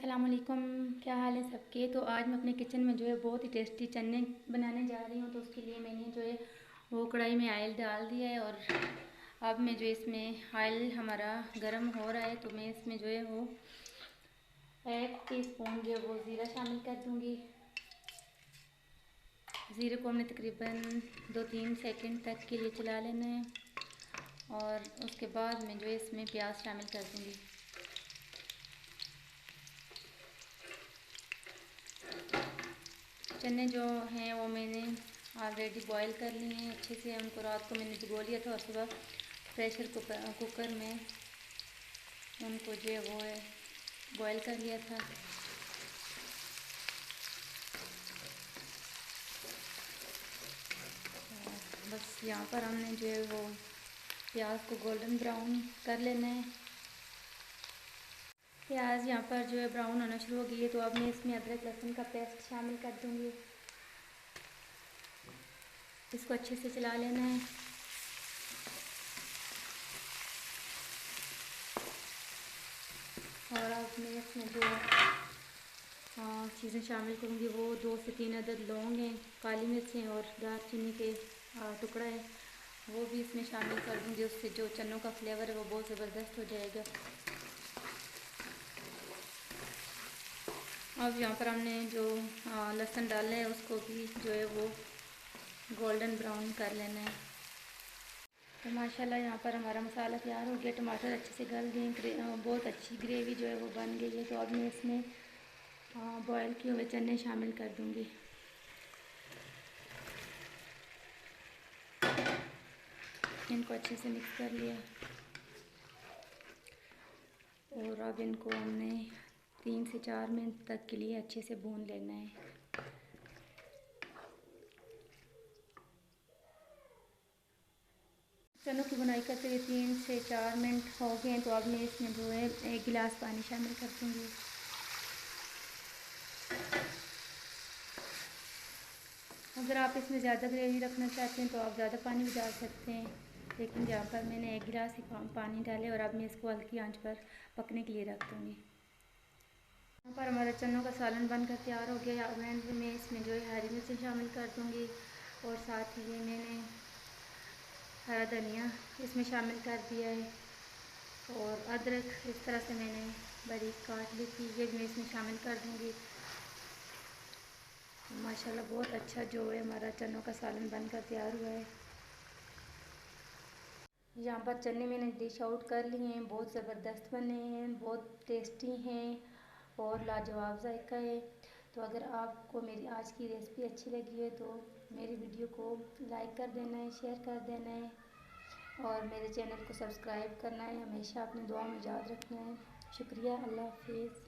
अस्सलामुअलैकुम, क्या हाल है सबके। तो आज मैं अपने किचन में जो है बहुत ही टेस्टी चने बनाने जा रही हूँ। तो उसके लिए मैंने जो है वो कढ़ाई में ऑयल डाल दिया है और अब मैं जो इसमें ऑयल हमारा गर्म हो रहा है तो मैं इसमें जो है वो 1 टीस्पून जो है वो ज़ीरा शामिल कर दूँगी। ज़ीरे को हमने तकरीबन 2-3 सेकंड तक के लिए चला लेना है और उसके बाद मैं जो है इसमें प्याज शामिल कर दूँगी। चने जो हैं वो मैंने ऑलरेडी बॉईल कर लिए हैं अच्छे से। उनको रात को मैंने भिगो लिया था और सुबह प्रेशर कुकर में उनको जो है वो बॉईल कर लिया था। बस यहाँ पर हमने जो है वो प्याज को गोल्डन ब्राउन कर लेना है। प्याज यहाँ पर जो है ब्राउन होना शुरू हो गई है तो अब मैं इसमें अदरक लहसुन का पेस्ट शामिल कर दूँगी। इसको अच्छे से चला लेना है। और अब मैं इसमें जो चीज़ें शामिल करूँगी वो 2 से 3 अदद लौंग हैं, काली मिर्च हैं और दालचीनी के टुकड़ा है, वो भी इसमें शामिल कर दूँगी। उससे जो चनों का फ्लेवर है वो बहुत ज़बरदस्त हो जाएगा। अब यहाँ पर हमने जो लहसुन डाला है उसको भी जो है वो गोल्डन ब्राउन कर लेना है। तो माशाल्लाह यहाँ पर हमारा मसाला तैयार हो गया। टमाटर अच्छे से गल गए, बहुत अच्छी ग्रेवी जो है वो बन गई है। तो अब मैं इसमें बॉयल किए हुए चने शामिल कर दूँगी। इनको अच्छे से मिक्स कर लिया और अब इनको हमने 3 से 4 मिनट तक के लिए अच्छे से भून लेना है। चनों की बुनाई करते हुए 3 से 4 मिनट हो गए हैं तो अब मैं इसमें जो है 1 गिलास पानी शामिल कर दूँगी। अगर आप इसमें ज़्यादा ग्रेवी रखना चाहते हैं तो आप ज़्यादा पानी भी डाल सकते हैं, लेकिन यहाँ पर मैंने 1 गिलास ही पानी डाले और अब मैं इसको हल्की आंच पर पकने के लिए रख दूँगी। यहाँ पर हमारा चनों का सालन बनकर तैयार हो गया। अब मैं इसमें जो है हरी मिर्च शामिल कर दूँगी और साथ ही मैंने हरा धनिया इसमें शामिल कर दिया है और अदरक इस तरह से मैंने बारीक काट ली थी, ये भी मैं इसमें शामिल कर दूँगी। माशाल्लाह बहुत अच्छा जो है हमारा चनों का सालन बनकर तैयार हुआ है। यहाँ पर चने मैंने डिश आउट कर लिए हैं, बहुत ज़बरदस्त बने हैं, बहुत टेस्टी हैं और लाजवाब जायका है। तो अगर आपको मेरी आज की रेसिपी अच्छी लगी है तो मेरी वीडियो को लाइक कर देना है, शेयर कर देना है और मेरे चैनल को सब्सक्राइब करना है। हमेशा अपनी दुआ में याद रखना है। शुक्रिया, अल्लाह हाफिज़।